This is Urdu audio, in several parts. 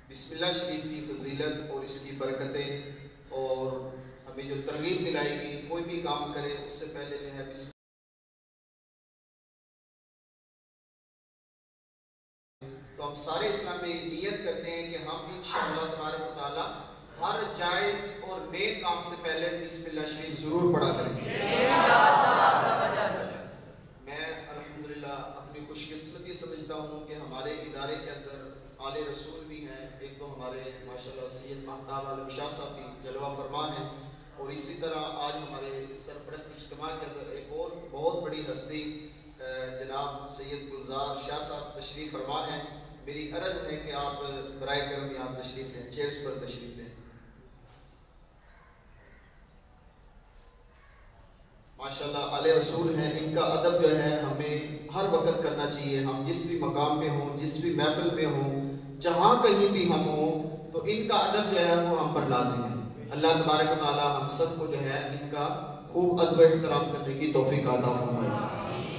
بسم اللہ شریف کی فضیلت اور اس کی برکتیں اور ہمیں جو ترغیب دلائے گی کوئی بھی کام کرے اس سے پہلے جو ہے تو ہم سارے اسلام میں نیت کرتے ہیں کہ ہم انشاءاللہ تبارک و تعالی ہر جائز اور نیک کام سے پہلے بسم اللہ شریف ضرور پڑھا کریں گے۔ میں الحمدللہ اپنی خوش قسمتی سمجھتا ہوں کہ ہمارے ادارے کے اندر آل رسول بھی ہیں، ایک تو ہمارے ماشاءاللہ سید مہتاب عالم شاہ صاحب بھی جلوہ فرما ہیں، اور اسی طرح آج ہمارے سرپرست اجتماع کے اندر ایک اور بہت بڑی ہستی جناب سید گلزار شاہ صاحب تشریف فرما ہیں۔ میری عرض ہے کہ آپ برائے کرم یہاں تشریف لیں، چیئرز پر تشریف لیں۔ ماشاءاللہ آل رسول ہیں، ان کا ادب جو ہے ہمیں ہر وقت کرنا چاہیے۔ ہم جس بھی مقام پہ ہوں، جس بھی محفل میں ہوں، جہاں کہیں بھی ہم ہوں، تو ان کا ادب جو ہے وہ ہم پر لازم ہے۔ اللہ تبارک و تعالی ہم سب کو جو ہے ان کا خوب ادب و احترام کرنے کی توفیق عطا فرمائے۔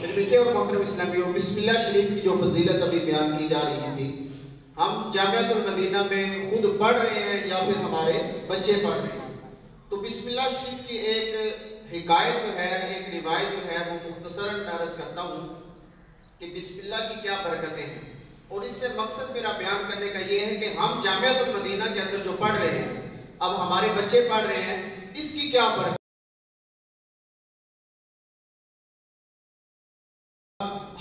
میرے میٹھے اور محترم اسلامیوں، بسم اللہ شریف کی جو فضیلت ابھی بیان کی جا رہی تھی، ہم جامعۃ المدینہ میں خود پڑھ رہے ہیں یا پھر ہمارے بچے پڑھ رہے ہیں، تو بسم اللہ شریف کی ایک حکایت جو ہے، ایک روایت جو ہے وہ مختصراً میں عرض کرتا ہوں کہ بسم اللہ کی کیا برکتیں ہیں، اور اس سے مقصد میرا بیان کرنے کا یہ ہے کہ ہم جامعۃ المدینہ کے اندر جو پڑھ رہے ہیں، اب ہمارے بچے پڑھ رہے ہیں، اس کی کیا برکت۔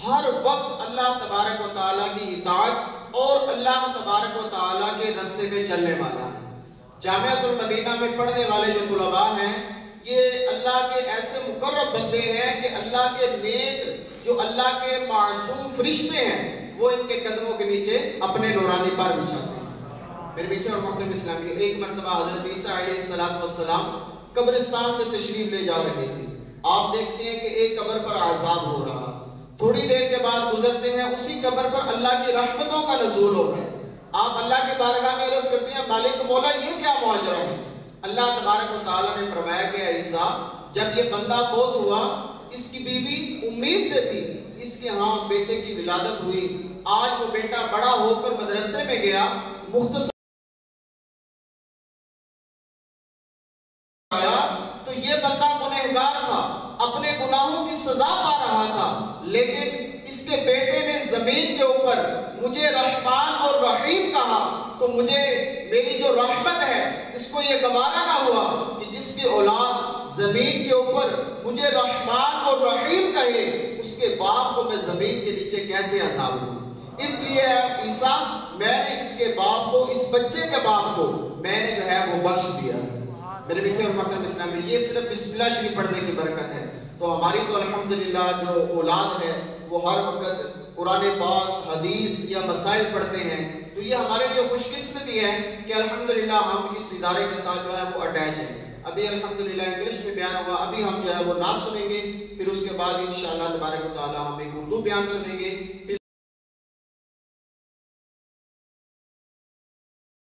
ہر وقت اللہ تبارک و تعالیٰ کی اطاعت اور اللہ تبارک و تعالیٰ کے راستے میں چلنے والا ہے۔ جامعۃ المدینہ میں پڑھنے والے جو طلباء ہیں، یہ اللہ کے ایسے مقرب بندے ہیں کہ اللہ کے نیک جو اللہ کے معصوم فرشتے ہیں، وہ ان کے قدموں کے نیچے اپنے نورانی پر بچھاتے ہیں۔ میرے بیٹے اور محترم اسلامی، ایک مرتبہ حضرت عیسیٰ علیہ السلام قبرستان سے تشریف لے جا رہے تھے۔ آپ دیکھتے ہیں کہ ایک قبر پر عذاب ہو رہا، تھوڑی دیر کے بعد گزرتے ہیں، اسی قبر پر اللہ کی رحمتوں کا نزول ہو رہا ہے۔ آپ اللہ کے بارگاہ میں عرض کرتے ہیں، مالک مولا یہ کیا معاجرہ ہے؟ اللہ تبارک و تعالیٰ نے فرمایا کہ عیسیٰ، جب یہ بندہ فوت ہوا، اس کی بیوی امید سے تھی، اس کے ہاں بیٹے کی ولادت ہوئی، آج وہ بیٹا بڑا ہو کر مدرسے میں گیا، مختصر آیا تو یہ بندہ گنہگار تھا، اپنے گناہوں کی سزا پا رہا تھا، لیکن اس کے بیٹے نے زمین کے اوپر مجھے رحمان اور رحیم کہا، تو مجھے میری جو رحمت ہے اس کو یہ گوارا نہ ہوا کہ جس کی اولاد زمین کے اوپر مجھے رحمان اور رحیم کہے، اس کے باپ کو میں زمین کے نیچے کیسے عذاب دوں۔ اس لیے عیسیٰ، میں نے اس کے باپ کو، اس بچے کے باپ کو میں نے جو ہے وہ بخش دیا۔ میرے بیٹے اور محترم اسلامی، یہ صرف بسم اللہ شریف پڑھنے کی برکت ہے۔ تو ہماری تو الحمدللہ جو اولاد ہے وہ ہر وقت قرآن پاک، حدیث یا مسائل پڑھتے ہیں، تو یہ ہمارے لیے خوش قسمتی ہے کہ الحمدللہ ہم اس ادارے کے ساتھ جو ہے وہ اٹیچ ہیں۔ ابھی الحمدللہ انگلش میں بیان ہوا، ابھی ہم جو ہے وہ نعت سنیں گے، پھر اس کے بعد انشاءاللہ تبارک و تعالی ہم ایک اردو بیان سنیں گے۔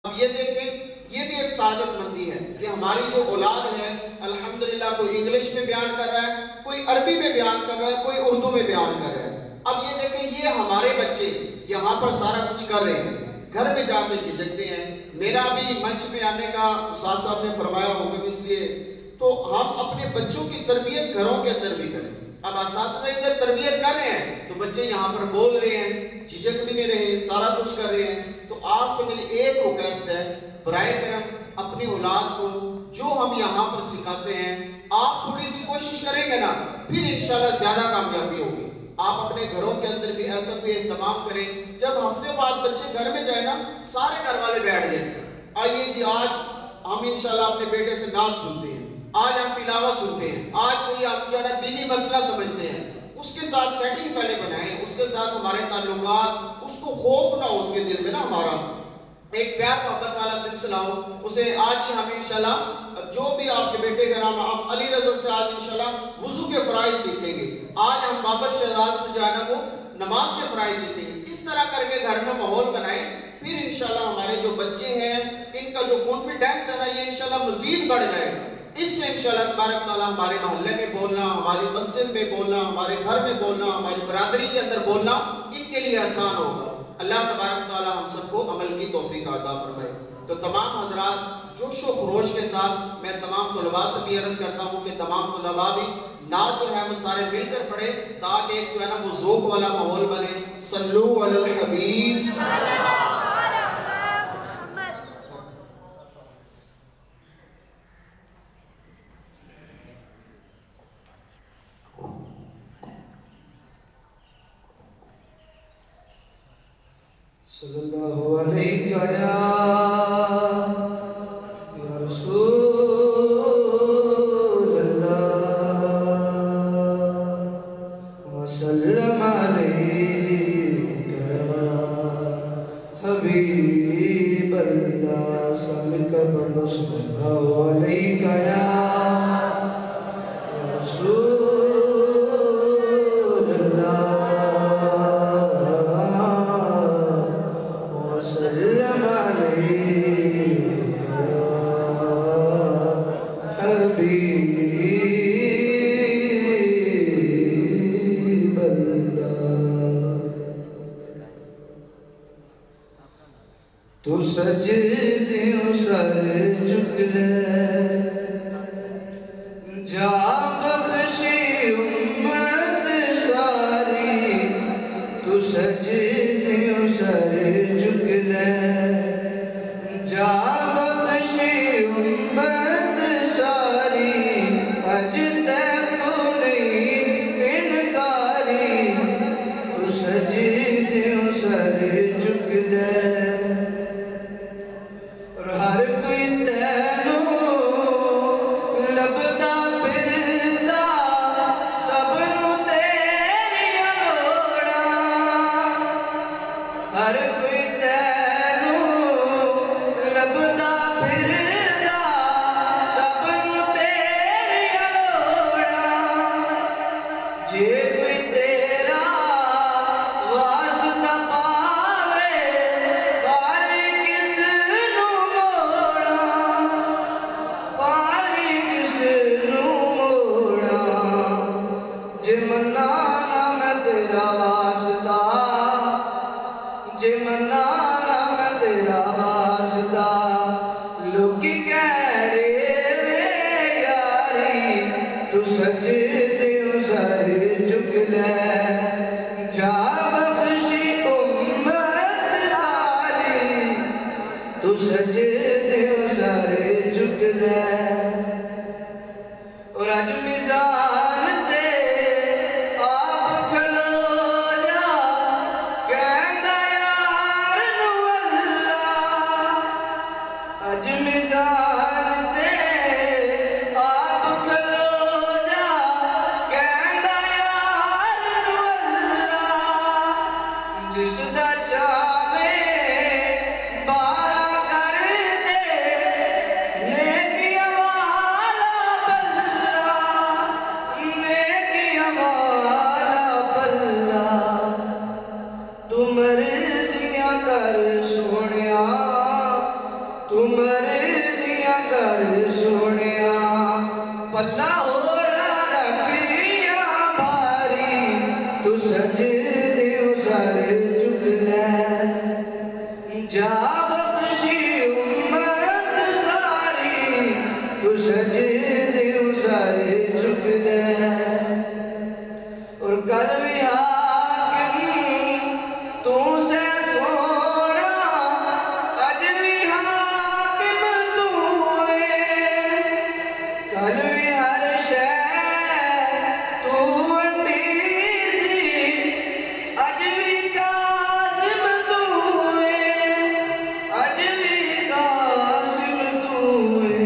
اب یہ دیکھیں، یہ بھی ایک سعادت مندی ہے کہ ہماری جو اولاد ہے الحمدللہ کوئی انگلش میں بیان کر رہا ہے، کوئی عربی میں بیان کر رہا ہے، کوئی اردو میں بیان کر رہا ہے۔ اب یہ دیکھیں، یہ ہمارے بچے یہاں پر سارا کچھ کر رہے ہیں، گھر میں جا کے جھجکتے ہیں۔ میرا بھی منچ میں آنے کا استاد صاحب نے فرمایا ہوگا، اس لیے تو ہم اپنے بچوں کی تربیت گھروں کے اندر بھی کریں۔ اب اساتذہ ادھر تربیت کر رہے ہیں تو بچے یہاں پر بول رہے ہیں، جھجک بھی نہیں رہے، سارا کچھ کر رہے ہیں۔ تو آپ سے میری ایک ریکویسٹ ہے، برائے کرم اپنی اولاد کو جو ہم یہاں پر سکھاتے ہیں، آپ تھوڑی سی کوشش کریں گے نا، پھر انشاءاللہ زیادہ کامیابی ہوگی۔ آپ اپنے گھروں کے اندر بھی ایسا کوئی اہتمام کریں، جب ہفتے بعد بچے گھر میں جائیں نا، سارے گھر والے بیٹھ جائیں، آئیے جی آج ہم انشاءاللہ اپنے بیٹے سے نعت سنتے ہیں، آج ہم تلاوت سنتے ہیں، آج کوئی ہم جو ہے نا دینی مسئلہ سمجھتے ہیں، اس کے ساتھ سیٹنگ پہلے بنائیں، اس کے ساتھ ہمارے تعلقات، اس کو خوف نہ ہو اس کے دل میں نا، ہمارا ایک پیار محبت والا سلسلہ ہو اسے۔ آج ہی ہم انشاءاللہ جو بھی آپ کے بیٹے کا نام ہم علی رضا سے آج انشاءاللہ وضو کے فرائض سیکھیں گے، آج ہم بابر شہزاد سے جو ہے نا وہ نماز کے فرائض سیکھیں گے۔ اس طرح کر کے گھر میں ماحول بنائیں، پھر انشاءاللہ ہمارے جو بچے ہیں ان کا جو کانفیڈنس ہے نا، یہ انشاءاللہ مزید بڑھ جائے گا۔ اس سے انشاءاللہ تبارک تعالیٰ ہمارے محلے میں بولنا، ہماری مسجد میں بولنا، ہمارے گھر میں بولنا، ہماری برادری کے اندر بولنا ان کے لیے آسان ہوگا۔ اللہ تبارک تعالی ہم سب کو عمل کی توفیق عطا فرمائے۔ تو تمام حضرات جوش و خروش کے ساتھ میں تمام طلباء سے بھی عرض کرتا ہوں کہ تمام طلباء بھی نعت جو ہے وہ سارے مل کر پڑھیں تاکہ ایک جو ہے نا وہ ذوق والا ماحول بنے۔ صلو علی الحبیب صلی اللہ علیہ یا رسول اللہ وسلم علیک یا حبیب اللہ سامل کر بڑھو صلی اللہ علیہ یا رسول تو سجدیوں سر جھک لے جا بخشی امت ساری، تو سجدیوں سر جھک لے جا بخشی امت ساری، اج تک نہیں انکاری، تو سجدیوں سر جھک لے ہر کوئی تینوں لبدا پھردا سب نو تیریاں لوڑاں، ہر کوئی تینوں لبدا پھردا سب نو تیریاں لوڑاں، جے کوئی تیرا واسطہ پاوے خالی کس نو موڑاں، خالی کس نو موڑاں، جے منانا میں تیرا واسطہ، جے منانا میں تیرا واسطہ، لوکی کہڑے وے یاری، تو سجدیوں سر جھک لے جا بخشی امت ساری، تو سجدیوں سر جھک لے، اور اج میزان تے آپ کھلو جا کہندا یار نو اللہ، اج میزان تے آپ کھلو جا کہندا یار نو اللہ، جس دا چاہے بارا کر دے نیکیاں والا بلّا، نیکیاں والا بلّا، تو مرضیاں کر سونیا، تو مرضیاں کر سونیا، پلہ ہوڑا رکھیا بھاری، تو سجدیوں سر جھک لے جا بخشی امت ساری، تو سجدیوں سر جھک لے، اور کل بھی حاکم تو سے سونا، اج بھی حاکم تو ہے، کل بھی ہر شے تو انڈیزی، اج بھی قاسم تو ہے، اج بھی قاسم تو ہے،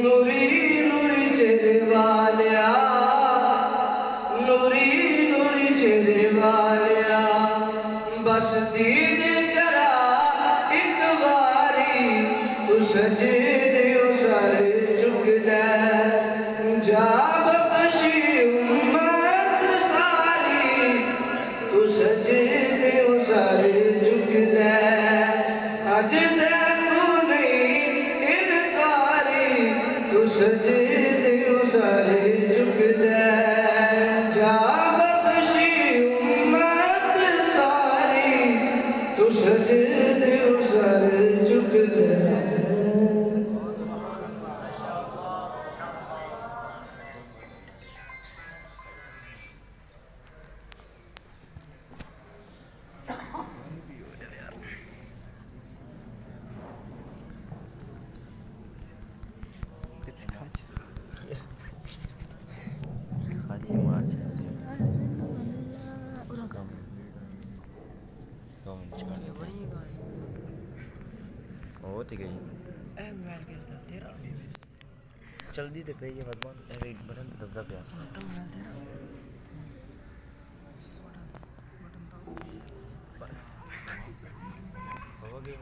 نوری نوری چہرے والیا، نوری نوری چہرے والیا، بس دید کرا ایک باری، تو سجدیوں سر جھک لے جا بخشی امت ساری، تو سجدیوں سر جھک لے اج تک نہیں انکاری، تو سجدیوں سر جھک لے جا بخشی امت ساری، خاچی مار چاہتے ہیں وہ تو گئی چلدی تو پی ہے بٹن تو دبدا پیا ہو گئی